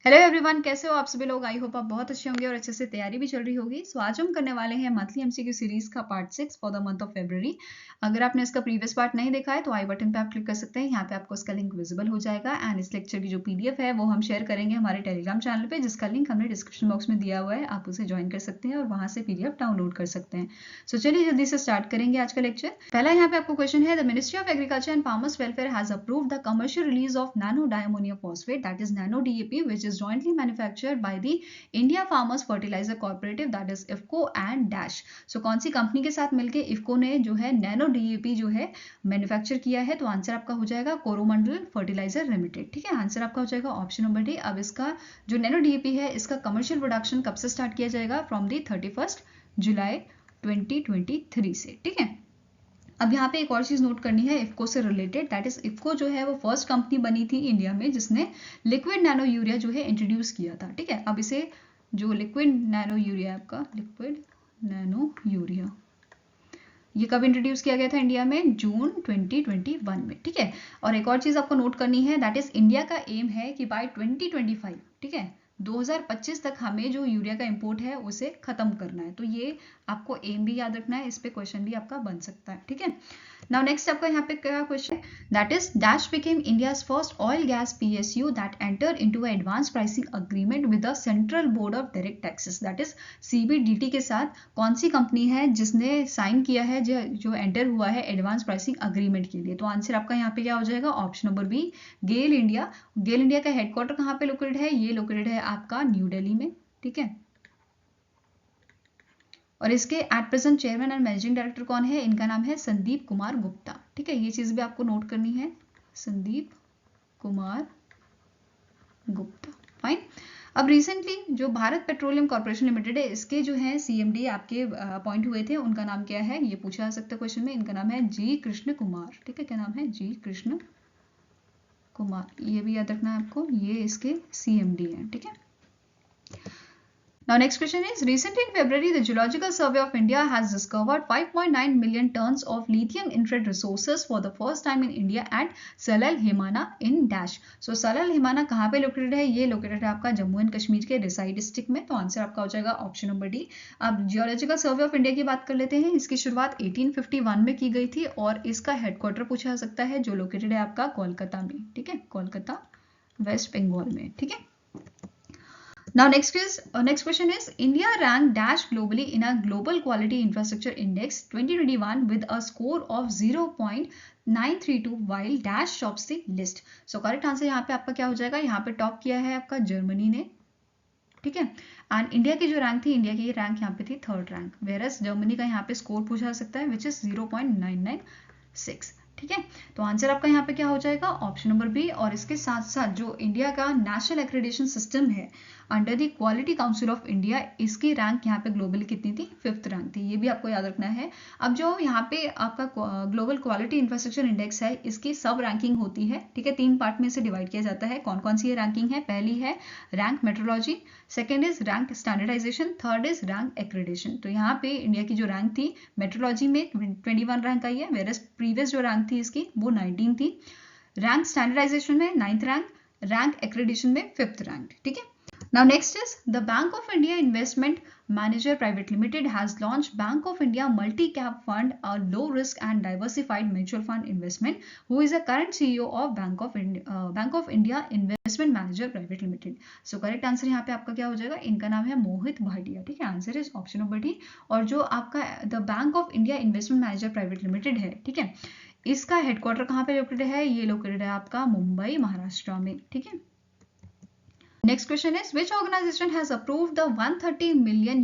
Hello everyone, कैसे हो आप सभी लोग। आई होप आप बहुत अच्छे होंगे और अच्छे से तैयारी भी चल रही होगी। सो आज हम करने वाले हैं मंथली एमसीक्यू सीरीज का part 6 for the month of February. अगर आपने इसका प्रीवियस पार्ट नहीं देखा है तो आई बटन पे आप क्लिक कर सकते हैं। यहाँ पे आपको इसका लिंक विजिबल हो जाएगा एंड इस लेक्चर की जो पीडीएफ है वो हम शेयर करेंगे हमारे टेलीग्राम चैनल पे, जिसका लिंक हमने डिस्क्रिप्शन बॉक्स में दिया हुआ है। आप उसे ज्वाइन कर सकते हैं और वहां से पीडीएफ डाउनलोड कर सकते हैं। सो चलिए जल्दी से स्टार्ट करेंगे आज का लेक्चर। पहला यहाँ पे आपको क्वेश्चन है, the ministry of agriculture and farmers welfare has approved the commercial release of nano diammonium phosphate that is nano DAP which is jointly manufactured by the India Farmers Fertilizer Cooperative that is IFFCO and DASH। So कौन सी company के साथ मिलके इफको ने जो है nano DAP जो है manufacture किया है? तो आंसर आपका हो जाएगा कोरोमंडल फर्टिलाइजर लिमिटेड। ठीक है, आंसर आपका हो जाएगा ऑप्शन नंबर डी। अब इसका जो नैनो डीएपी है इसका कमर्शियल प्रोडक्शन कब से स्टार्ट किया जाएगा? फ्रॉम दी 31 जुलाई 2023 से। ठीक है, अब यहाँ पे एक और चीज नोट करनी है इफको से रिलेटेड, दैट इज इफको जो है वो फर्स्ट कंपनी बनी थी इंडिया में जिसने लिक्विड नैनो यूरिया जो है इंट्रोड्यूस किया था। ठीक है, अब इसे जो लिक्विड नैनो यूरिया आपका लिक्विड नैनो यूरिया ये कब इंट्रोड्यूस किया गया था इंडिया में? जून 2021 में। ठीक है, और एक और चीज आपको नोट करनी है, दैट इज इंडिया का एम है कि बाय 2025, ठीक है, 2025 तक हमें जो यूरिया का इंपोर्ट है उसे खत्म करना है। तो ये आपको एम भी याद रखना है, इस पे क्वेश्चन भी आपका बन सकता है। ठीक है, नाउ नेक्स्ट आपका यहाँ पे क्या question, that is dash became India's first oil gas PSU that enter into advance pricing agreement with the central board of direct taxes, that is CBDT के साथ कौन सी कंपनी है जिसने साइन किया है, जो एंटर हुआ है एडवांस प्राइसिंग अग्रीमेंट के लिए? तो आंसर आपका यहाँ पे क्या हो जाएगा? ऑप्शन नंबर बी, गेल इंडिया। गेल इंडिया का हेडक्वार्टर कहाँ पे लोकेटेड है? ये लोकेटेड है आपका न्यू दिल्ली में। ठीक है, और इसके at present chairman and managing director कौन है? इनका नाम है संदीप कुमार गुप्ता। ठीक है, ये चीज भी आपको नोट करनी है, संदीप कुमार गुप्ता। फाइन। अब रिसेंटली जो भारत पेट्रोलियम कॉर्पोरेशन लिमिटेड है इसके जो है सीएमडी आपके अपॉइंट हुए थे, उनका नाम क्या है? ये पूछा जा सकता है क्वेश्चन में। इनका नाम है जी कृष्ण कुमार। ठीक है, क्या नाम है? जी कृष्ण कुमार। ये भी याद रखना है आपको, ये इसके सीएमडी हैं। ठीक है, now next question is, recently in February the Geological Survey of India has discovered 5.9 million tons of lithium infrared resources for the first time in India at Salal Himana in Dash। so Salal Himana कहाँ पे located है? ये located है आपका Jammu and Kashmir के रिसाई district में। तो answer आपका हो जाएगा ऑप्शन नंबर डी। अब जियोलॉजिकल सर्वे ऑफ इंडिया की बात कर लेते हैं। इसकी शुरुआत 1851 में की गई थी और इसका हेडक्वार्टर पूछा जा सकता है जो लोकेटेड है आपका कोलकाता में। ठीक है, कोलकाता वेस्ट बंगाल में। ठीक है, now next question is, India ranked dash globally in a global quality infrastructure index 2021 with a score of 0.932 while dash tops the list। so correct answer यहाँ पे आपका क्या हो जाएगा? यहाँ पे टॉप किया है आपका जर्मनी ने। ठीक है, एंड इंडिया की जो रैंक थी, इंडिया की रैंक यहाँ पे थी थर्ड रैंक, वेरस जर्मनी का यहाँ पे स्कोर पूछा जा सकता है विच इज 0.996। ठीक है, तो आंसर आपका यहाँ पे क्या हो जाएगा? Option number B. और इसके साथ साथ जो इंडिया का नेशनल एक्रेडिटेशन सिस्टम है under the quality council of India, इसकी रैंक यहाँ पे ग्लोबली कितनी थी? 5th रैंक थी। ये भी आपको याद रखना है। अब जो यहाँ पे आपका ग्लोबल क्वालिटी इंफ्रास्ट्रक्चर इंडेक्स है इसकी सब रैंकिंग होती है। ठीक है, 3 पार्ट में से डिवाइड किया जाता है। कौन कौन सी ये रैंकिंग है? पहली है rank metrology, second is rank standardization, third is rank accreditation. तो यहाँ पे इंडिया की जो रैंक थी मेट्रोलॉजी में 21 रैंक आई है, वेरस प्रीवियस जो रैंक थी इसकी वो 19 थी। रैंक स्टैंडर्डाइजेशन में 9th रैंक, रैंक एक्रेडिटेशन में 5th रैंक। ठीक है, now next is the Bank of India Investment Manager Private Limited has launched Bank of India Multi-Cap Fund, a low-risk and diversified mutual fund investment. Who is the current CEO of Bank of India Investment Manager Private Limited? So correct answer यहाँ पे आपका क्या हो जाएगा? इनका नाम है मोहित भाटिया। ठीक है, answer is option number D. और जो आपका the bank of India investment manager private limited है, ठीक है, इसका हेडक्वार्टर कहाँ पे लोकेटेड है? ये लोकेटेड है आपका मुंबई महाराष्ट्र में। ठीक है, next question is, which organization has approved the $130 million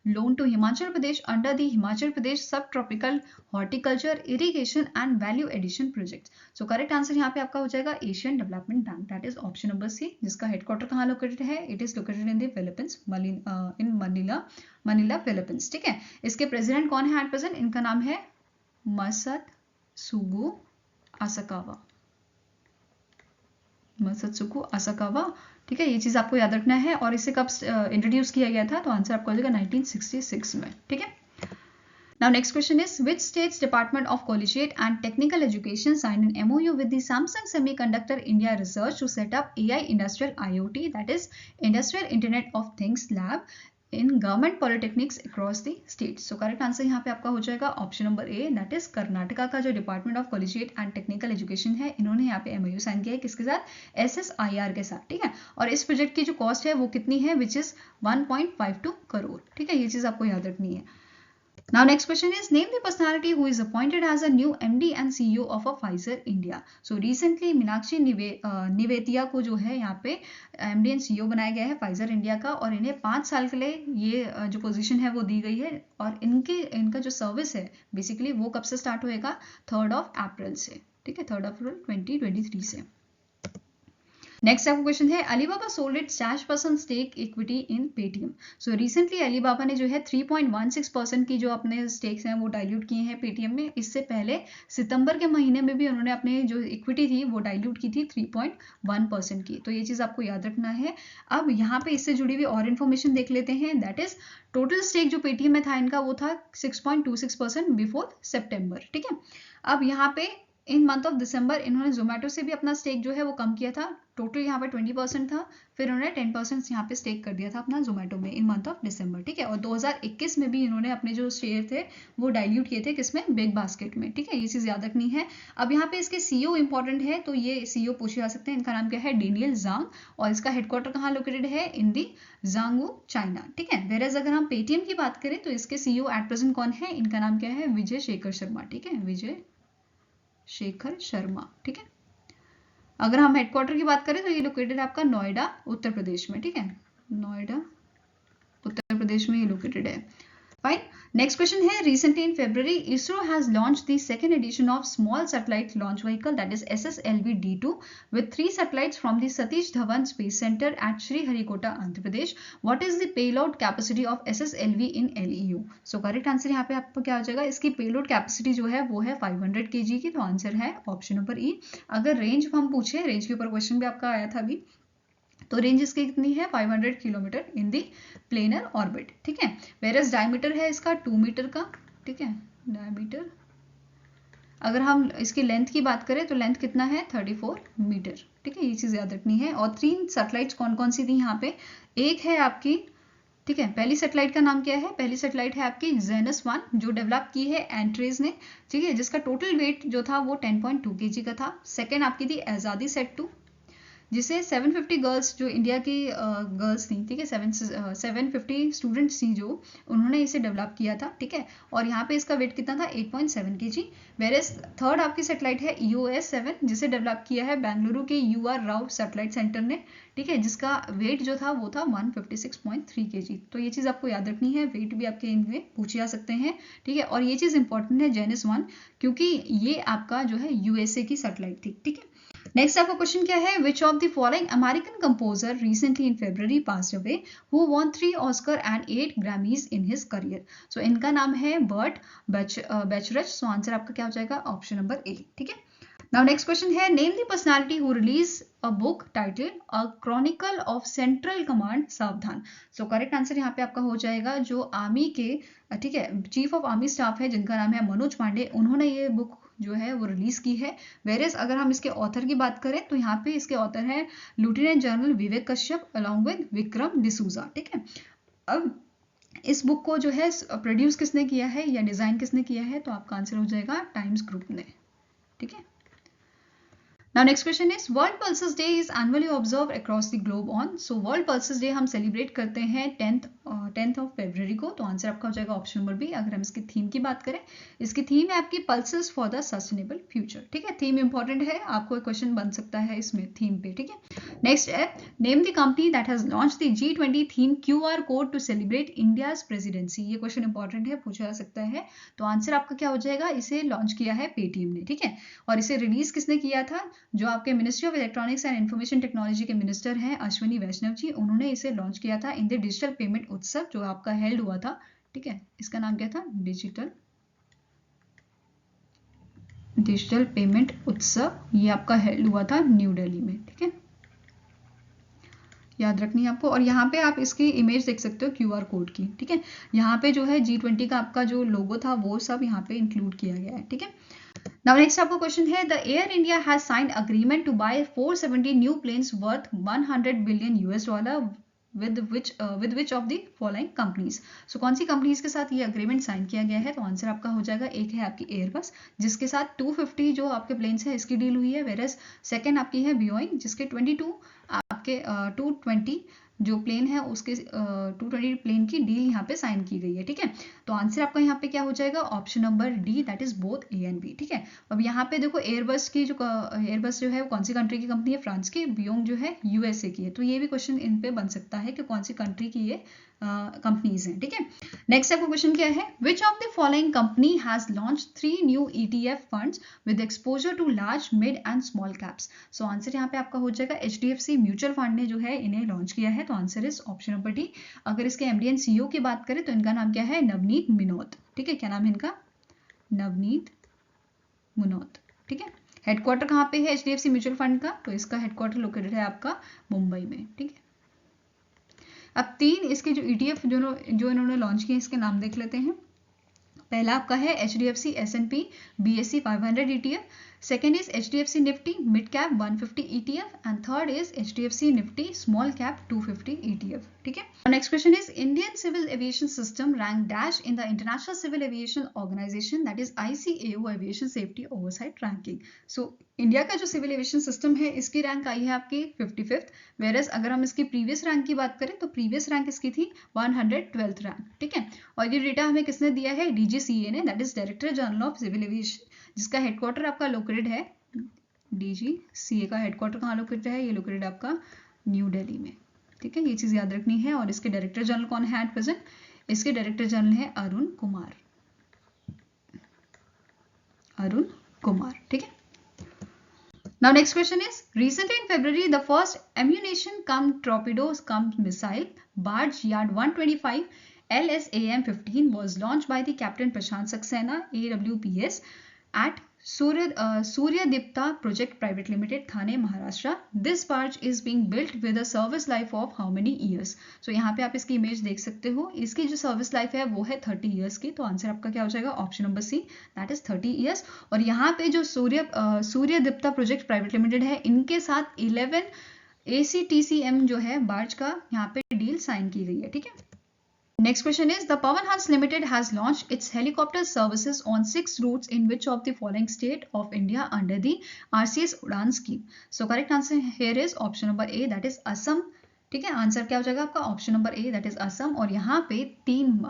loan to Himachal Pradesh under the Himachal Pradesh Subtropical Horticulture Irrigation and Value Addition Project? so correct answer यहाँ पे आपका हो जाएगा Asian development bank, that is option number C, जिसका headquarter कहाँ located है? it is located in the Philippines, in Manila Philippines। ठीक है, इसके प्रेसिडेंट कौन है एट प्रेजेंट? इनका नाम है मसत्सुगु असाकावा। ठीक है, ये चीज आपको याद रखना है। और इसे कब इंट्रोड्यूस किया गया था? तो आंसर आपको हो जाएगा 1966 में। ठीक है, Now next question is, which state's Department of Collegiate and Technical Education signed an MOU with the Samsung Semiconductor India Research to set up AI Industrial IoT, that is Industrial Internet of Things Lab in Government Polytechnics across the states? So correct answer यहाँ पे आपका हो जाएगा option number A, that is Karnataka का जो department of collegiate and technical education है, इन्होंने यहाँ पे MOU साइन किया है किसके साथ? SSIR के साथ, ठीक है। और इस प्रोजेक्ट की जो कॉस्ट है वो कितनी है? विच इज 1.52 करोड़, ठीक है। ये चीज आपको याद रखनी है। Now next question is, name the personality who is appointed as a new MD and CEO of a Pfizer India. So recently Meenakshi निवेतिया को जो है यहाँ पे MD and CEO बनाया गया है Pfizer India का, और इन्हें 5 साल के लिए ये जो पोजीशन है वो दी गई है। और इनका जो सर्विस है बेसिकली वो कब से स्टार्ट होएगा? 3 अप्रैल से, ठीक है, 3 अप्रैल 2023 से। नेक्स्ट आपका क्वेश्चन है, Alibaba sold its -% stake equity in Paytm. So recently Alibaba ने जो है 3.16% की जो अपने स्टेक्स हैं वो डाइल्यूट किए हैं पेटीएम में। इससे पहले सितंबर के महीने में भी उन्होंने अपने जो इक्विटी थी वो डाइल्यूट की थी 3.1% की। तो ये चीज़ आपको याद रखना है। अब यहाँ पे इससे जुड़ी हुई और इन्फॉर्मेशन देख लेते हैं, दैट इज टोटल स्टेक जो पेटीएम में था इनका वो था 6.26% बिफोर सितंबर, ठीक है। अब यहाँ पे इन मंथ ऑफ दिसंबर इन्होंने जोमेटो से भी अपना स्टेक जो है वो कम किया था। टोटल यहाँ पे 20% था, फिर उन्होंने 10% यहाँ पे स्टेक कर दिया था अपना जोमेटो में इन मंथ ऑफ दिसंबर, ठीक है। और 2021 में भी इन्होंने अपने जो शेयर थे वो डाइल्यूट किए थे किसमें? बिग बास्केट में, ठीक है। ये चीज़ याद रखनी है। अब यहाँ पे इसके CEO इंपॉर्टेंट है, तो ये CEO पूछे जा सकते हैं। इनका नाम क्या है? डेनियल जांग, और इसका हेडक्वार्टर कहाँ लोकेटेड है? इन दी जांगू, चाइना, ठीक है। वेरएज अगर हम पेटीएम की बात करें तो इसके CEO एट प्रेजेंट कौन है? इनका नाम क्या है? विजय शेखर शर्मा, ठीक है, विजय शेखर शर्मा, ठीक है। अगर हम हेडक्वार्टर की बात करें तो ये लोकेटेड है आपका नोएडा, उत्तर प्रदेश में, ठीक है। नोएडा, उत्तर प्रदेश में ये लोकेटेड है। फाइन। नेक्स्ट क्वेश्चन है, recently in February ISRO has launched the second edition of small satellite launch vehicle, that is SSLV-D2 with 3 satellites from the Satish Dhawan Space Center at Sriharikota, Andhra Pradesh. What is the payload capacity of SSLV in LEU? So correct answer यहाँ पे आपको क्या हो जाएगा? इसकी payload capacity जो है वो है 500 kg की, तो आंसर है ऑप्शन नंबर ई। अगर रेंज हम पूछे, रेंज के ऊपर क्वेश्चन भी आपका आया था अभी, तो रेंज इसकी कितनी है? 500 किलोमीटर इन दी प्लेनर ऑर्बिट, ठीक है। वेरस डायमीटर है इसका 2 मीटर का, ठीक है, डायमीटर। अगर हम इसकी लेंथ की बात करें तो लेंथ कितना है? 34 मीटर, ठीक है। ये चीज़ याद रखनी है। और 3 सैटेलाइट्स कौन कौन सी थी यहाँ पे? एक है आपकी, ठीक है, पहली सैटेलाइट का नाम क्या है? पहली सैटेलाइट है आपकी जेनस 1 जो डेवलप की है एंट्रेज ने, ठीक है, जिसका टोटल वेट जो था वो 10.2 kg का था। सेकेंड आपकी थी आज़ादी सेट 2, जिसे 750 गर्ल्स जो इंडिया की गर्ल्स थी, ठीक है, 750 स्टूडेंट्स थी जो, उन्होंने इसे डेवलप किया था, ठीक है। और यहाँ पे इसका वेट कितना था? 8.7 kg। वेरेस थर्ड आपकी सैटेलाइट है EOS 7 जिसे डेवलप किया है बेंगलुरु के UR राव सैटेलाइट सेंटर ने, ठीक है, जिसका वेट जो था वो था 156.3 kg। तो ये चीज़ आपको याद रखनी है, वेट भी आपके इनमें पूछे जा सकते हैं, ठीक है। और ये चीज़ इंपॉर्टेंट है जेनिस 1, क्योंकि ये आपका जो है USA की सैटेलाइट थी, ठीक है। नेक्स्ट आपका क्वेश्चन क्या है? Which of the following American composer recently in February passed away who won 3 Oscar and 8 Grammys in his career? सो इनका नाम है बर्ट बैचरच। सो आंसर आपका क्या हो जाएगा? ऑप्शन नंबर ए, ठीक है। नाउ नेक्स्ट क्वेश्चन है, name the personality who release a book title a chronicle of central command Savdhan. So correct answer यहाँ पे आपका हो जाएगा जो आर्मी के, ठीक है, चीफ ऑफ आर्मी स्टाफ है जिनका नाम है मनोज पांडे, उन्होंने ये बुक जो है वो रिलीज की है। वेरेस अगर हम इसके ऑथर की बात करें तो यहाँ पे इसके ऑथर हैं lieutenant general Vivek Kashyap along with Vikram D'Souza, ठीक है। अब इस बुक को जो है प्रोड्यूस किसने किया है या डिजाइन किसने किया है? तो आपका आंसर हो जाएगा टाइम्स ग्रुप ने, ठीक है। Now next question is, World Pulses Day is annually observed across the globe on, so World Pulses Day हम सेलिब्रेट करते हैं 10th of February को, तो आंसर आपका हो जाएगा ऑप्शन नंबर बी। अगर हम इसकी थीम की बात करें, इसकी थीम है आपकी pulses for the sustainable future, ठीक है। थीम इंपॉर्टेंट है, आपको एक क्वेश्चन बन सकता है इसमें थीम पे, ठीक है। नेक्स्ट है, name the company that has launch the G20 theme QR code to celebrate India's presidency. ये क्वेश्चन इंपॉर्टेंट है, पूछा जा सकता है। तो आंसर आपका क्या हो जाएगा? इसे लॉन्च किया है पेटीएम ने, ठीक है। और इसे रिलीज किसने किया था? जो आपके ministry of electronics and information technology के मिनिस्टर हैं अश्विनी वैष्णव जी, उन्होंने इसे लॉन्च किया था इन द डिजिटल पेमेंट उत्सव जो आपका हेल्ड हुआ था, ठीक है। इसका नाम क्या था? डिजिटल पेमेंट उत्सव, ये आपका हेल्ड हुआ था न्यू दिल्ली में, ठीक है। याद रखनी है आपको। और यहाँ पे आप इसकी इमेज देख सकते हो QR कोड की, ठीक है। यहाँ पे जो है G20 का आपका जो लोगो था वो सब यहाँ पे इंक्लूड किया गया है, ठीक है। नाउ नेक्स्ट आपका क्वेश्चन है, the Air India has signed agreement to buy 470 new planes worth $100 billion with which of the following companies। सो कौन सी कंपनीज के साथ ये अग्रीमेंट साइन किया गया है? तो आंसर आपका हो जाएगा, एक है आपकी एयरबस जिसके साथ 250 जो आपके प्लेन्स है इसकी डील हुई है, वेरस सेकंड आपकी है बोइंग जिसके 22 आपके 220 जो प्लेन है उसके 220 प्लेन की डील यहाँ पे साइन की गई है, ठीक है। तो आंसर आपका यहाँ पे क्या हो जाएगा? Option number D, that is both A and B, ठीक है। अब यहाँ पे देखो एयरबस जो है वो कौन सी कंट्री की कंपनी है? फ्रांस की। बियोंग जो है USA की है। तो ये भी क्वेश्चन इन पे बन सकता है कि कौन सी कंट्री की ये कंपनीज हैं, ठीक है। नेक्स्ट आपका क्वेश्चन क्या है? Which of the following company has launch 3 new ETF funds with exposure to large, mid and small caps. So answer यहाँ पे आपका हो जाएगा HDFC म्यूचुअल फंड ने जो है इन्हें लॉन्च किया है। तो answer is option number D. अगर इसके MD एंड CEO की बात करें तो इनका नाम क्या है? नवनीत मिनोत, ठीक है। क्या नाम है इनका? नवनीत मुनोत, ठीक है। हेडक्वार्टर कहाँ पे है HDFC म्यूचुअल फंड का? तो इसका हेडक्वार्टर लोकेटेड है आपका मुंबई में, ठीक है। अब 3 इसके जो ETF जो इन्होंने लॉन्च किए इसके नाम देख लेते हैं। पहला आपका है HDFC S&P BSE 500 ETF, second is HDFC Nifty Mid Cap 150 ETF and third is HDFC Nifty Small Cap 250 ETF, ठीक है। Our next question is Indian Civil Aviation System ranked dash in the International Civil Aviation Organization, that is ICAO Aviation Safety Oversight Ranking। So India का जो civil aviation system है इसकी rank आई है आपकी 55th, virus अगर हम इसकी previous rank की बात करें तो प्रीवियस रैंक इसकी थी 112th रैंक, ठीक है। और ये डेटा हमें किसने दिया है? DGCA ने, that is director general of civil aviation, जिसका हेडक्वार्टर आपका लोकेटेड है, DGCA का हेडक्वार्टर कहाँ लोकेटेड है? ये लोकेटेड आपका न्यू दिल्ली में, ठीक है। ये चीज याद रखनी है। और इसके डायरेक्टर जनरल कौन है एट प्रेजेंट? इसके डायरेक्टर जनरल है अरुण कुमार, ठीक है। Now next question is, recently in February the first ammunition cum torpedoes cum missile barge yard 125 LSAM-15 was launched by the Captain Prashant Saxena AWPS at Suryadipta Project Private Limited, Thane, Maharashtra. This barge is being built with a service life of how many years? So यहाँ पे आप इसकी image देख सकते हो। इसकी जो service life है वो है 30 years की। तो आंसर आपका क्या हो जाएगा? Option number C, that is 30 years। और यहाँ पे जो सूर्यदीप्ता प्रोजेक्ट प्राइवेट लिमिटेड है इनके साथ 11 ACTCM जो है बार्ज का यहाँ पे डील साइन की गई है, ठीक है। Next question is, the Pawan Hans Limited has launched its helicopter services on 6 routes in which of the following state of India under the RCS Udan scheme? So correct answer here is option number A, that is Assam, ठीक है। Answer क्या हो जाएगा आपका? Option number A, that is Assam. और यहाँ पे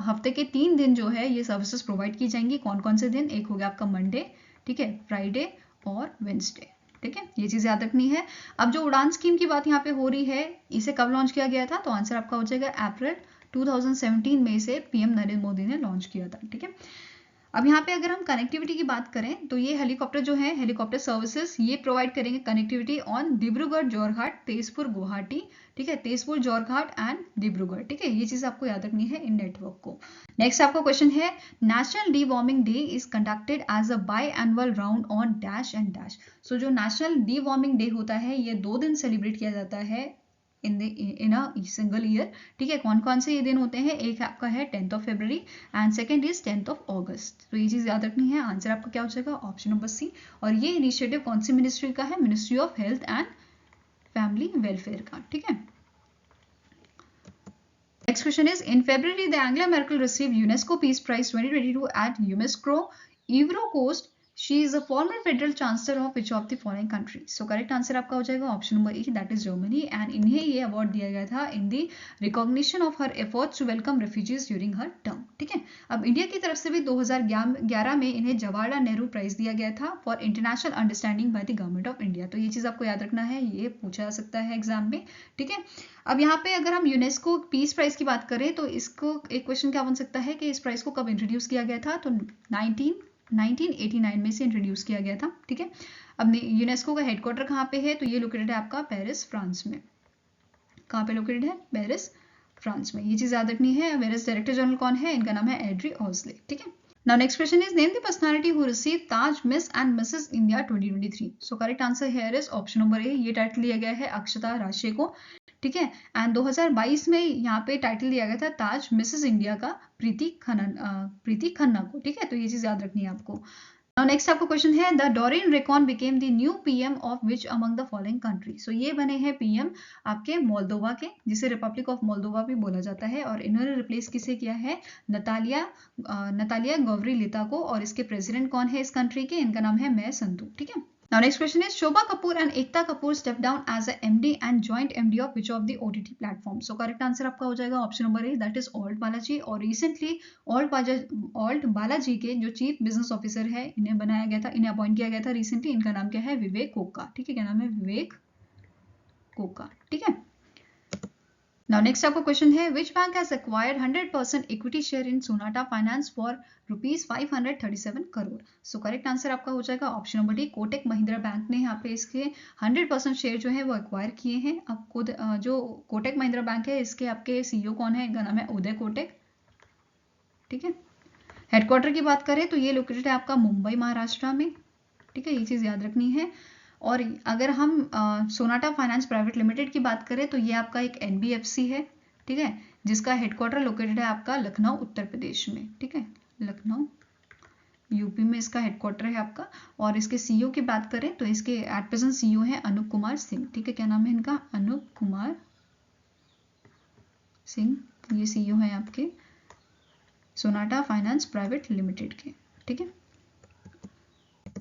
हफ्ते के 3 दिन जो है ये सर्विसेज प्रोवाइड की जाएंगी। कौन कौन से दिन? एक हो गया आपका मंडे, ठीक है, फ्राइडे और वेंसडे, ठीक है। ये चीज याद रखनी है। अब जो उड़ान स्कीम की बात यहाँ पे हो रही है, इसे कब लॉन्च किया गया था? तो आंसर आपका हो जाएगा अप्रैल 2017 में इसे PM नरेंद्र मोदी ने लॉन्च किया था, ठीक है। अब यहाँ पे अगर हम कनेक्टिविटी की बात करें तो ये हेलीकॉप्टर जो है, हेलीकॉप्टर सर्विसेज ये प्रोवाइड करेंगे कनेक्टिविटी ऑन डिब्रूगढ़ जोरहाट तेजपुर गुवाहाटी, ठीक है, तेजपुर जोरहाट एंड डिब्रूगढ़, ठीक है। ये चीज आपको याद रखनी है इन नेटवर्क को। नेक्स्ट आपका क्वेश्चन है, national deworming day is conducted as a biannual round on dash and dash. So जो नेशनल डी वार्मिंग डे होता है ये 2 दिन सेलिब्रेट किया जाता है इन अ सिंगल ईयर, ठीक है। कौन कौन से ये दिन होते हैं? एक आपका है 10th of February and second is 10th of August। तो ये चीज याद रखनी है। आंसर आपका क्या हो जाएगा? Option number C. और ये इनिशिएटिव कौन सी मिनिस्ट्री का है? Ministry of health and family welfare का, ठीक है। Next question is, in February the Angela Merkel received UNESCO Peace Prize 2022 at UNESCO Ivory Coast। She is a former federal chancellor of which of the following country? So correct answer आपका हो जाएगा option number A, that is Germany. And इन्हें ये award दिया गया था in the recognition of her efforts to welcome refugees during her term, ठीक है। अब इंडिया की तरफ से भी 2011 में इन्हें जवाहरलाल नेहरू प्राइज दिया गया था for international understanding by the government of India. तो ये चीज आपको याद रखना है, ये पूछा जा सकता है एग्जाम में, ठीक है। अब यहाँ पे अगर हम यूनेस्को पीस प्राइज की बात करें तो इसको एक क्वेश्चन क्या बन सकता है कि इस प्राइज को कब इंट्रोड्यूस किया गया था? तो 1989 में से इंट्रोड्यूस किया गया था, ठीक है। अब यूनेस्को का हेडक्वार्टर कहाँ पे है? तो ये लोकेटेड है आपका पेरिस, फ्रांस में। कहाँ पे लोकेटेड है? पेरिस, फ्रांस में। ये चीज याद रखनी है। पेरिस डायरेक्टर जनरल कौन है? इनका नाम है एड्री ऑस्ले, ठीक है। Now next question is name the personality who received Taj Miss and Mrs. India 2023. So correct answer here is option number A. ये टाइटल दिया गया है अक्षता राशे को, ठीक है। एंड 2022 में यहाँ पे टाइटल दिया गया था ताज मिसेस इंडिया का प्रीति खन्ना को, ठीक है। तो ये चीज याद रखनी है आपको। Now next आपको क्वेश्चन है the Dorin Recean became the new PM of which among the following country. So ये बने हैं पीएम आपके मोल्दोवा के, जिसे रिपब्लिक ऑफ मोल्दोवा भी बोला जाता है, और इन्होंने रिप्लेस किसे किया है, नतालिया गवरीलिता को। और इसके प्रेसिडेंट कौन है इस कंट्री के, इनका नाम है मे संधू, ठीक है। Now next question is Shobha Kapoor and Ekta Kapoor stepped down as a MD and joint MD of which of the OTT platform? So correct answer आपका हो जाएगा option number A, that is alt Balaji. और recently alt Balaji के जो chief business officer है इन्हें बनाया गया था, इन्हें अपॉइंट किया गया था रिसेंटली। इनका नाम क्या है, विवेक कोका, ठीक है। क्या नाम है, विवेक कोका, ठीक है। Now next आपका क्वेश्चन है which bank has acquired 100% equity share in Sonata Finance for rupees 537 crore. So correct answer आपका हो जाएगा option number D, Kotak Mahindra bank ने यहाँ पे इसके 100% शेयर जो है वो एक्वायर किए हैं। अब खुद जो कोटक महिंद्रा बैंक है इसके आपके सीईओ कौन है, इनका नाम है उदय कोटक, ठीक है। हेडक्वार्टर की बात करें तो ये लोकेटेड है आपका मुंबई महाराष्ट्र में, ठीक है। ये चीज याद रखनी है। और अगर हम सोनाटा फाइनेंस प्राइवेट लिमिटेड की बात करें तो ये आपका एक एनबीएफसी है, ठीक है, जिसका हेडक्वार्टर लोकेटेड है आपका लखनऊ उत्तर प्रदेश में, ठीक है। लखनऊ यूपी में इसका हेडक्वार्टर है आपका। और इसके सीईओ की बात करें तो इसके एट प्रेजेंट सीईओ है अनूप कुमार सिंह, ठीक है। क्या नाम है इनका, अनूप कुमार सिंह, ये सीईओ है आपके सोनाटा फाइनेंस प्राइवेट लिमिटेड के, ठीक है।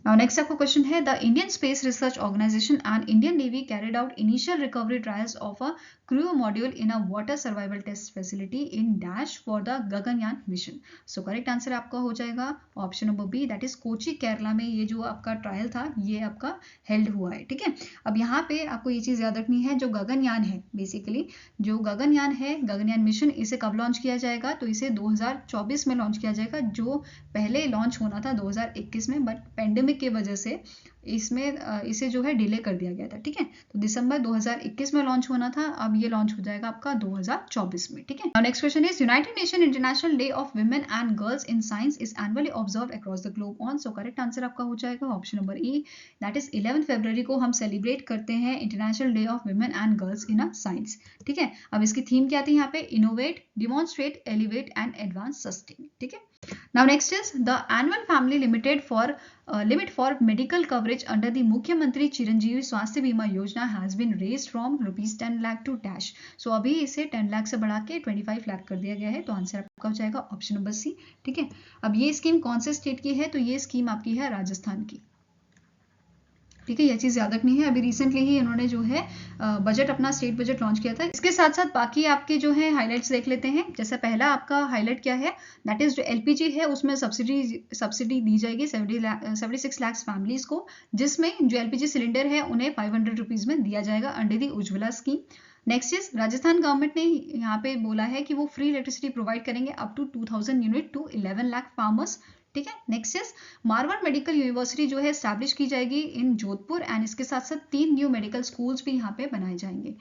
Now next आपका क्वेश्चन है the Indian space research organisation and Indian navy carried out initial recovery trials of a crew module in a water survival test facility in dash for the Gaganyaan mission. So correct answer आपका हो जाएगा option number B, that is Kochi Kerala में ये जो आपका trial था ये आपका हेल्ड हुआ है, ठीक है। अब यहाँ पे आपको ये चीज याद रखनी है, जो गगनयान है बेसिकली जो गगनयान है, गगनयान मिशन, इसे कब लॉन्च किया जाएगा, तो इसे 2024 में लॉन्च किया जाएगा, जो पहले लॉन्च होना था 2021 में, बट पेंडेमिक की वजह से इसमें इसे जो है डिले कर दिया गया था, ठीक है। तो दिसंबर 2021 में लॉन्च होना था, अब ये लॉन्च हो जाएगा आपका 2024 में, ठीक है। Next question is United nation international day of women and girls in science is annually observed across the globe on. So correct answer आपका हो जाएगा option number E, that is 11 फरवरी को हम सेलिब्रेट करते हैं international day of women and girls in a science, ठीक है। अब इसकी थीम क्या थी यहाँ पे, innovate, demonstrate, elevate and advance sustain, ठीक है। Now next is the annual family limit for medical coverage under the मुख्यमंत्री चिरंजीवी स्वास्थ्य बीमा योजना has been raised from rupees 10 lakh to dash। So अभी इसे 10 लाख से बढ़ा के 25 लाख कर दिया गया है। तो आंसर आपका हो जाएगा ऑप्शन नंबर सी, ठीक है। अब ये स्कीम कौन से स्टेट की है, तो ये स्कीम आपकी है राजस्थान की, ठीक है। यह चीज याद रखनी है। अभी रिसेंटली ही इन्होंने जो है बजट अपना स्टेट बजट लॉन्च किया था। इसके साथ साथ बाकी आपके जो है हाइलाइट्स देख लेते हैं। जैसे पहला आपका हाईलाइट क्या है, दैट इज जो एलपीजी है उसमें सब्सिडी दी जाएगी 76 लाख फैमिलीज को, जिसमें जो एलपीजी सिलेंडर है उन्हें 500 रुपीज में दिया जाएगा under the Ujjwala scheme. Next is Rajasthan government ने यहाँ पे बोला है कि वो फ्री इलेक्ट्रिसिटी प्रोवाइड करेंगे up to 2000 unit to 11 lakh farmers, ठीक है। Next is Marwar medical university जो है एस्टैब्लिश की जाएगी इन जोधपुर, एंड इसके साथ साथ 3 न्यू मेडिकल स्कूल्स भी यहाँ पे बनाए जाएंगे।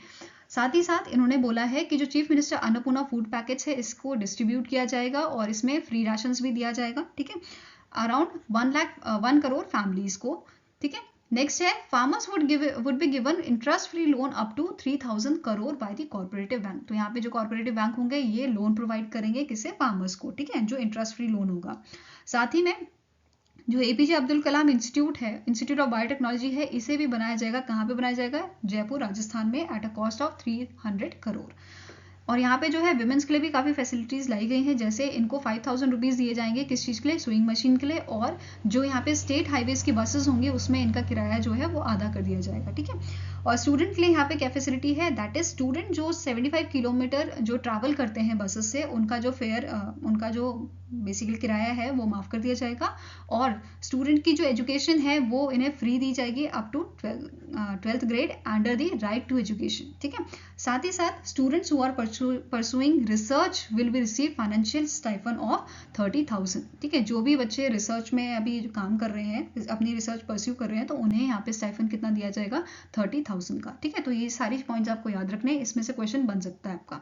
साथ ही साथ इन्होंने बोला है कि जो chief minister Annapurna food package है इसको डिस्ट्रीब्यूट किया जाएगा और इसमें फ्री राशन भी दिया जाएगा, ठीक है, अराउंड 1 करोड़ फैमिलीज को, ठीक है। नेक्स्ट है farmers would be given interest free loan up to 3000 crore by the corporative bank. तो यहाँ पे जो कॉर्पोरेटिव बैंक होंगे ये लोन प्रोवाइड करेंगे किसे, फार्मर्स को, ठीक है, जो इंटरेस्ट फ्री लोन होगा। साथ ही में जो एपीजे अब्दुल कलाम इंस्टीट्यूट है, इंस्टीट्यूट ऑफ बायोटेक्नोलॉजी है, इसे भी बनाया जाएगा। कहाँ पे बनाया जाएगा, जयपुर राजस्थान में, at a cost of 300 crore. और यहाँ पे जो है विमेंस के लिए भी काफ़ी फैसिलिटीज़ लाई गई हैं, जैसे इनको 5000 रुपीज़ दिए जाएंगे किस चीज़ के लिए, स्विंग मशीन के लिए, और जो यहाँ पे स्टेट हाईवेज की बसेस होंगी उसमें इनका किराया जो है वो आधा कर दिया जाएगा, ठीक है। और स्टूडेंट के लिए यहाँ पे क्या फैसिलिटी है, दैट इज स्टूडेंट जो 75 किलोमीटर जो ट्रैवल करते हैं बसेस से, उनका जो फेयर उनका जो बेसिकली किराया है वो माफ़ कर दिया जाएगा। और स्टूडेंट की जो एजुकेशन है वो इन्हें फ्री दी जाएगी up to 12th grade under the right to education, ठीक है। साथ ही साथ students who are pursuing research will be receive financial stipend of 30,000, ठीक है। जो भी बच्चे रिसर्च में अभी काम कर रहे हैं, अपनी रिसर्च परस्यू कर रहे हैं, तो उन्हें यहाँ पे स्टाइफन कितना दिया जाएगा, 30,000 का, ठीक है। तो ये सारी पॉइंट्स आपको याद रखने हैं, इसमें से क्वेश्चन बन सकता है आपका।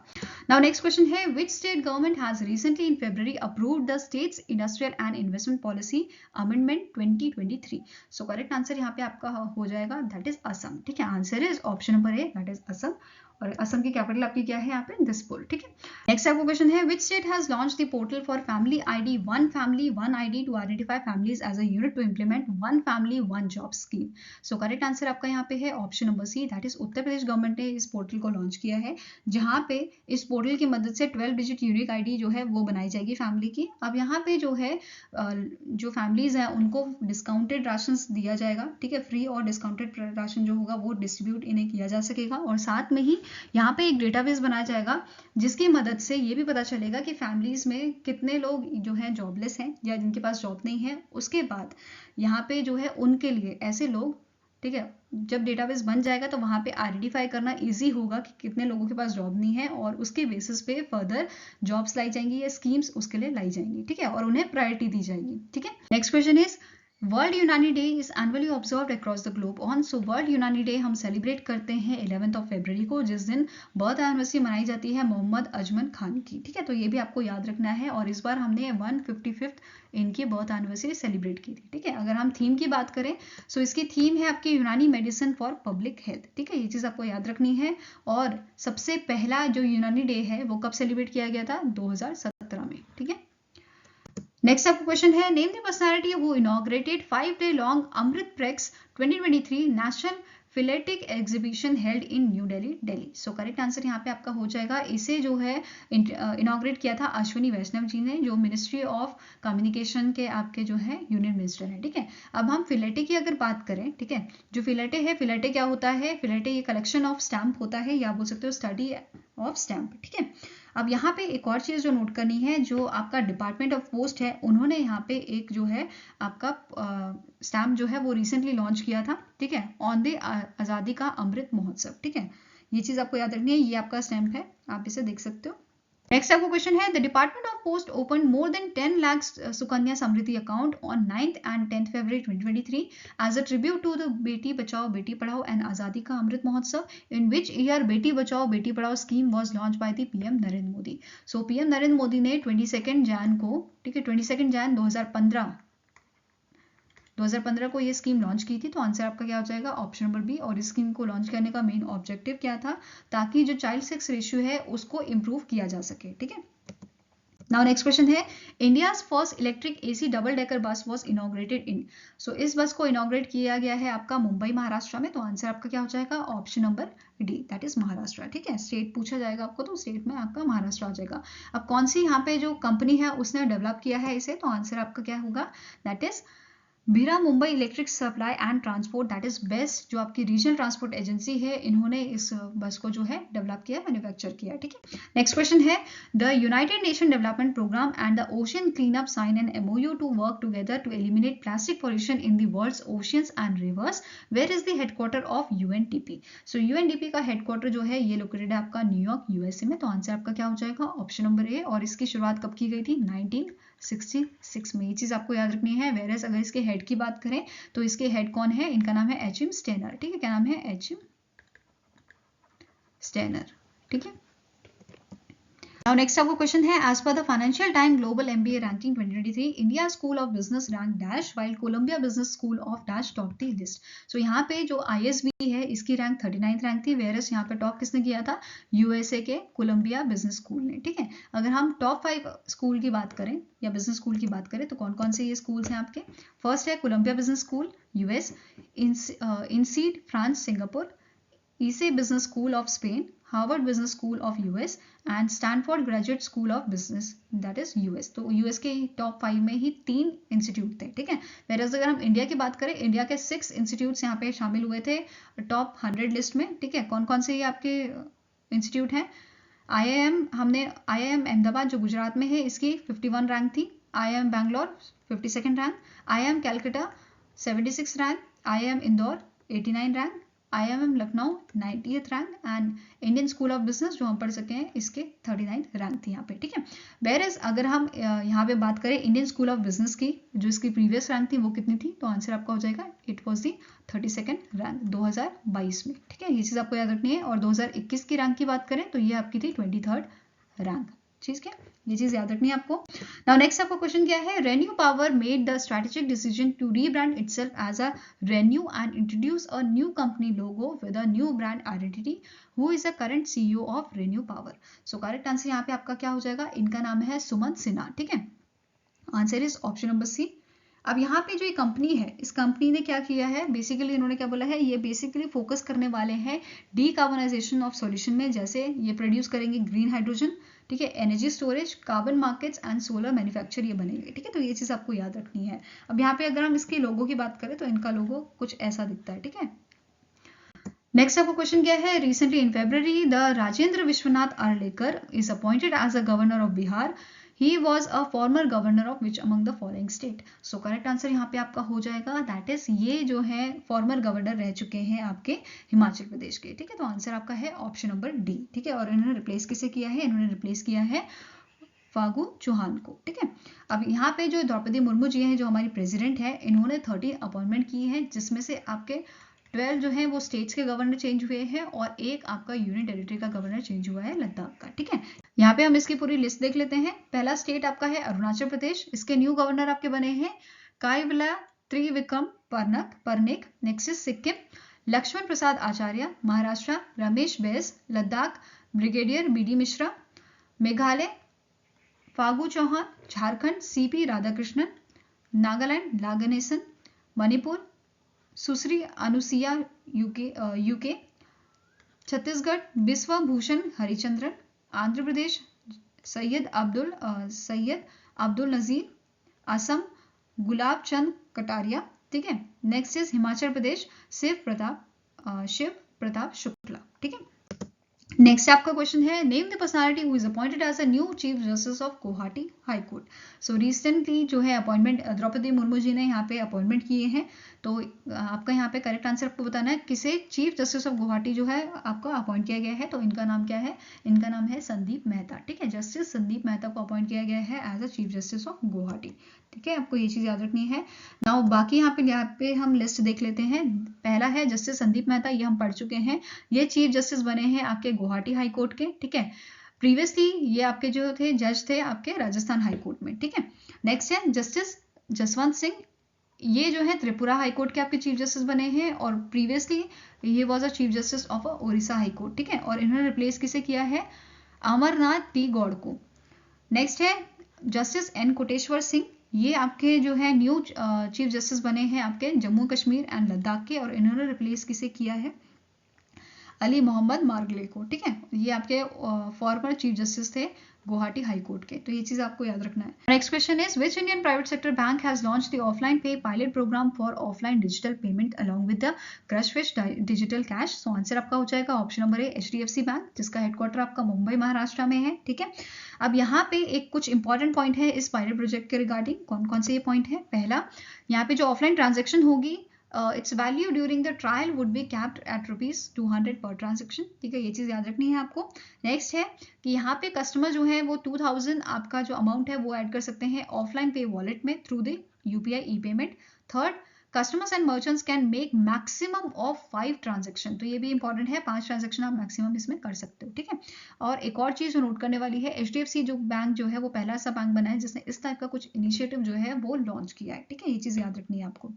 नाउ नेक्स्ट क्वेश्चन है which state government has recently in February approved approved the state's industrial and investment policy amendment 2023. So correct answer यहाँ पे आपका हो जाएगा दैट इज असम। ठीक है, answer is option number A that is Assam. और असम की कैपिटल आपकी क्या है यहाँ पे दिसपुर। ठीक है, नेक्स्ट आपको क्वेश्चन है which state has launch the portal for family ID one ID to identify families as a unit to implement one family one job scheme. So correct answer आपका यहाँ पे है option number C that is Uttar Pradesh government ने इस portal को launch किया है, जहाँ पे इस पोर्टल की मदद से 12 डिजिट यूनिक आईडी जो है वो बनाई जाएगी फैमिली की। अब यहाँ पे जो है जो फैमिलीज हैं उनको डिस्काउंटेड राशन दिया जाएगा। ठीक है, फ्री और डिस्काउंटेड राशन जो होगा वो डिस्ट्रीब्यूट इन्हें किया जा सकेगा, और साथ में ही यहाँ पे एक डेटाबेस बनाया जाएगा जिसकी मदद से ये भी पता चलेगा कि फैमिलीज में कितने लोग जो हैं जॉबलेस हैं या जिनके पास जॉब नहीं है। उसके बाद यहाँ पे जो है उनके लिए ऐसे लोग, ठीक है, जब डेटाबेस बन जाएगा तो वहाँ पे आइडेंटिफाई करना इजी होगा कि कितने लोगों के पास जॉब नहीं है, और उसके बेसिस पे फर्दर जॉब्स लाई जाएंगी या स्कीम्स उसके लिए लाई जाएंगी। ठीक है, और उन्हें प्रायोरिटी दी जाएगी। ठीक है, नेक्स्ट क्वेश्चन इज वर्ल्ड यूनानी day is annually observed across the globe on. So world यूनानी डे हम सेलिब्रेट करते हैं 11 फरवरी को, जिस दिन बर्थ एनिवर्सरी मनाई जाती है मोहम्मद अजमन खान की। ठीक है, तो ये भी आपको याद रखना है, और इस बार हमने 155th इनकी बर्थ एनिवर्सरी सेलिब्रेट की थी। ठीक है, अगर हम थीम की बात करें सो इसकी थीम है आपकी यूनानी मेडिसिन फॉर पब्लिक हेल्थ। ठीक है, ये चीज़ आपको याद रखनी है। और सबसे पहला जो यूनानी डे है वो कब सेलिब्रेट किया गया था? 2017 में। ठीक है, नेक्स्ट आपको क्वेश्चन है name the personality who inaugurated 5-day long Amrit Pex 2023 national philatelic exhibition held in New Delhi, Delhi. So correct answer यहाँ पे आपका हो जाएगा, इसे जो है इनॉग्रेट किया था अश्विनी वैष्णव जी ने, जो मिनिस्ट्री ऑफ कम्युनिकेशन के आपके जो है यूनियन मिनिस्टर है। ठीक है, अब हम फिलेटे की अगर बात करें, ठीक है, जो फिलेटे है, फिलेटे क्या होता है? फिलेटे ये कलेक्शन ऑफ स्टैम्प होता है, या बोल सकते हो स्टडी ऑफ स्टैम्प। ठीक है, अब यहाँ पे एक और चीज़ जो नोट करनी है, जो आपका डिपार्टमेंट ऑफ पोस्ट है उन्होंने यहाँ पे एक जो है आपका स्टैम्प जो है वो रिसेंटली लॉन्च किया था। ठीक है, ऑन द आज़ादी का अमृत महोत्सव। ठीक है, ये चीज़ आपको याद रखनी है, ये आपका स्टैम्प है, आप इसे देख सकते हो। नेक्स्ट आपको क्वेश्चन है the department of post open more than 10 lakh Sukanya Samriddhi account on 9th and 10th February 2023 as a tribute to the Beti Bachao Beti Padhao and आज़ादी का अमृत महोत्सव, इन विच ईयर बेटी Bachao Beti Padhao scheme was launch by the PM Narendra Modi. So PM Narendra Modi ने 22 जैन को, ठीक है, 22 जैन 2015 को ये स्कीम लॉन्च की थी। तो आंसर आपका क्या हो जाएगा? Option number B. और इस स्कीम को लॉन्च करने का मेन ऑब्जेक्टिव क्या था? ताकि जो चाइल्ड सेक्स रेशियो है उसको इम्प्रूव किया जा सके। ठीक है, नाउ नेक्स्ट क्वेश्चन है India's first electric AC double decker bus was inaugurated in. So इस बस को इनॉग्रेट किया गया है आपका मुंबई महाराष्ट्र में। तो आंसर आपका क्या हो जाएगा? Option number D that is Maharashtra. ठीक है, स्टेट पूछा जाएगा आपको तो स्टेट में आपका महाराष्ट्र आ जाएगा। अब कौन सी यहाँ पे जो कंपनी है उसने डेवलप किया है इसे? तो आंसर आपका क्या होगा? दैट इज बीरा Mumbai electric supply and transport, that is best, जो आपकी रीजनल ट्रांसपोर्ट एजेंसी है, इन्होंने इस बस को जो है डेवलप किया, मैन्युफैक्चर किया। ठीक है, नेक्स्ट क्वेश्चन है the united nation development programme and the ocean clean up sign an MOU to work together to eliminate plastic pollution in the world's oceans and rivers, where is the headquarter of UNDP। सो UNDP का headquarter जो है ये located है आपका New York USA में। तो answer आपका क्या हो जाएगा? ऑप्शन नंबर ए। और इसकी शुरुआत कब की गई थी? 1966 में। ये चीज आपको याद रखनी है। वेरएस अगर इसके हेड की बात करें तो इसके हेड कौन है? इनका नाम है एचएम स्टेनर। ठीक है, क्या नाम है? एचएम स्टेनर। ठीक है, नाउ नेक्स्ट आपको क्वेश्चन है as per the Financial Time global MBA ranking 2023 India School of Business rank dash while Columbia business school of dash top the list. So यहाँ पे जो ISB है इसकी रैंक 39th रैंक थी, virus यहाँ पे टॉप किसने किया था? USA के कोलंबिया बिजनेस स्कूल ने। ठीक है, अगर हम टॉप 5 स्कूल की बात करें या बिजनेस स्कूल की बात करें तो कौन कौन से ये स्कूल्स हैं आपके? फर्स्ट है Columbia business school US, INSEAD France Singapore, ESE business school of Spain, Harvard business school of US and Stanford graduate school of business that is US। तो US के टॉप 5 में ही 3 इंस्टीट्यूट थे। ठीक है, whereas अगर हम India की बात करें, इंडिया के 6 इंस्टीट्यूट्स यहाँ पे शामिल हुए थे टॉप 100 लिस्ट में। ठीक है, कौन कौन से ये आपके इंस्टीट्यूट हैं? हमने IIM अहमदाबाद जो गुजरात में है इसकी 51 रैंक थी, IIM Bangalore 52nd rank, IIM Calcutta 76 rank, IIM Indore 89 rank, IIM Lucknow 90th rank and Indian school of business जो हम पढ़ सके हैं इसके 39th रैंक थी यहाँ पे। ठीक है, वेरएस अगर हम यहाँ पे बात करें इंडियन स्कूल ऑफ बिजनेस की, जो इसकी प्रीवियस रैंक थी वो कितनी थी? तो आंसर आपका हो जाएगा it was the 32nd rank 2022 में। ठीक है, ये चीज़ आपको याद रखनी है। और 2021 की रैंक की बात करें तो ये आपकी थी 23rd रैंक। चीज क्या, ये चीज याद रखनी है आपको। नाउ नेक्स्ट आपका क्वेश्चन क्या है, ReNew Power made the strategic decision to rebrand itself as a ReNew and introduce a new company logo with a new brand identity, who is the current CEO of ReNew Power. So correct answer यहाँ पे आपका क्या हो जाएगा, इनका नाम है सुमंत सिन्हा, ठीक है। Answer is option number C. अब यहाँ पे जो ये कंपनी है, इस कंपनी ने क्या किया है, बेसिकली इन्होंने क्या बोला है, ये बेसिकली फोकस करने वाले हैं डीकार्बोनाइजेशन ऑफ सॉल्यूशन में, जैसे ये प्रोड्यूस करेंगे ग्रीन हाइड्रोजन, ठीक है, energy storage, carbon markets and solar manufacture ये बनेंगे, ठीक है। तो ये चीज आपको याद रखनी है। अब यहाँ पे अगर हम इसके लोगो की बात करें तो इनका लोगो कुछ ऐसा दिखता है, ठीक है। नेक्स्ट आपको क्वेश्चन क्या है, recently in February the Rajendra Vishwanath Arlekar is appointed as a governor of Bihar, he was a former governor of which among the following state. So correct answer यहाँ पे आपका हो जाएगा, दैट इज ये जो है फॉर्मर गवर्नर रह चुके हैं आपके हिमाचल प्रदेश के, ठीक है। तो आंसर आपका है ऑप्शन नंबर डी, ठीक है। और इन्होंने रिप्लेस किसे किया है, इन्होंने रिप्लेस किया है फागू चौहान को, ठीक है। अब यहाँ पे जो द्रौपदी मुर्मू जी हैं, जो हमारी प्रेसिडेंट है, इन्होंने 13 अपॉइंटमेंट की है, जिसमें से आपके 12 जो है वो स्टेट्स के गवर्नर चेंज हुए हैं और एक आपका यूनियन टेरिटरी का गवर्नर चेंज हुआ है लद्दाख का, ठीक है। यहाँ पे हम इसकी पूरी लिस्ट देख लेते हैं। पहला स्टेट आपका है अरुणाचल प्रदेश, इसके न्यू गवर्नर आपके बने हैं Kaiwalya Trivikram Parnaik. Next Sikkim, Lakshman Prasad Acharya. Maharashtra, Ramesh Bais. Ladakh, brigadier BD Mishra. Meghalaya, Phagu Chauhan. Jharkhand, CP Radhakrishnan. Nagaland, La Ganesan. Manipur, Sushri Anusuiya Uikey. Chhattisgarh, Biswabhusan Harichandan. Andhra Pradesh, Syed Abdul Nazeer. Assam, Gulab Chand Kataria, ठीक है। नेक्स्ट इज हिमाचल प्रदेश, शिव प्रताप शुक्ला, ठीक है। नेक्स्ट आपका क्वेश्चन है, name the personality who is appointed as a new chief justice of Guwahati high court. So recently जो है अपॉइंटमेंट द्रौपदी मुर्मू जी ने यहाँ पे अपॉइंटमेंट किए हैं। तो आपका यहाँ पे करेक्ट आंसर आपको बताना है, किसे चीफ जस्टिस ऑफ गुवाहाटी जो है आपका अपॉइंट किया गया है। तो इनका नाम क्या है, इनका नाम है संदीप मेहता, ठीक है। जस्टिस संदीप मेहता को अपॉइंट किया गया है as a chief justice of Guwahati, ठीक है। आपको ये चीज याद रखनी है। नाउ बाकी यहाँ पे हम लिस्ट देख लेते हैं। पहला है जस्टिस संदीप मेहता, ये हम पढ़ चुके हैं। ये चीफ जस्टिस बने हैं आपके गुवाहाटी हाई कोर्ट के, ठीक है। प्रीवियसली ये आपके जो थे जज थे आपके राजस्थान हाई कोर्ट में, ठीक है। नेक्स्ट है जस्टिस जसवंत सिंह, ये जो है त्रिपुरा हाई कोर्ट के आपके चीफ जस्टिस बने हैं और प्रीवियसली ये was a chief justice of Odisha high court, ठीक है। और इन्होंने रिप्लेस किसे किया है, अमरनाथ P गौड़ को। नेक्स्ट है जस्टिस N कोटेश्वर सिंह, ये आपके जो है न्यू चीफ जस्टिस बने हैं आपके जम्मू कश्मीर एंड लद्दाख के, और इन्होंने रिप्लेस किसे किया है, अली मोहम्मद मार्गले को, ठीक है। ये आपके फॉर्मर चीफ जस्टिस थे गुवाहाटी हाई कोर्ट के। तो ये चीज आपको याद रखना है। Next question is which Indian private sector bank has launched the offline pay pilot programme for offline digital payment along with the Crunchfish digital cash. So answer आपका हो जाएगा option number A HDFC bank, जिसका headquarter आपका मुंबई महाराष्ट्र में है, ठीक है। अब यहाँ पे एक कुछ इंपॉर्टेंट पॉइंट है इस पायलट प्रोजेक्ट के रिगार्डिंग। कौन कौन से ये पॉइंट है, पहला यहाँ पे जो ऑफलाइन ट्रांजेक्शन होगी its value during the trial would be capped at ₹200 per transaction, ठीक है। ये चीज याद रखनी है आपको। नेक्स्ट है कि यहाँ पे कस्टमर जो है वो 2000 आपका जो अमाउंट है वो ऐड कर सकते हैं ऑफलाइन पे वॉलेट में through the UPI e-payment. Third, customers and merchants can make maximum of 5 transaction, तो ये भी इंपॉर्टेंट है, 5 ट्रांजेक्शन आप मैक्सिमम इसमें कर सकते हो, ठीक है। और एक और चीज जो नोट करने वाली है, HDFC जो बैंक जो है वो पहला ऐसा बैंक बना है जिसने इस टाइप का कुछ इनिशिएटिव जो है वो लॉन्च किया है, ठीक है। ये चीज याद रखनी है आपको।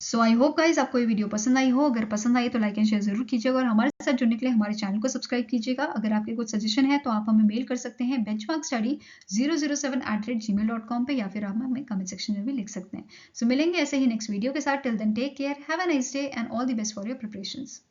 सो आई होप गाइज आपको ये वीडियो पसंद आई हो। अगर पसंद आई तो लाइक एंड शेयर जरूर कीजिएगा और हमारे साथ जुड़ने के लिए हमारे चैनल को सब्सक्राइब कीजिएगा। अगर आपके कुछ सजेशन है तो आप हमें मेल कर सकते हैं benchmarkstudy007@gmail.com पे, या फिर आप हमें कमेंट सेक्शन में भी लिख सकते हैं। सो मिलेंगे ऐसे ही नेक्स्ट वीडियो के साथ। Till then take care, have a nice day and all the best for your preparations.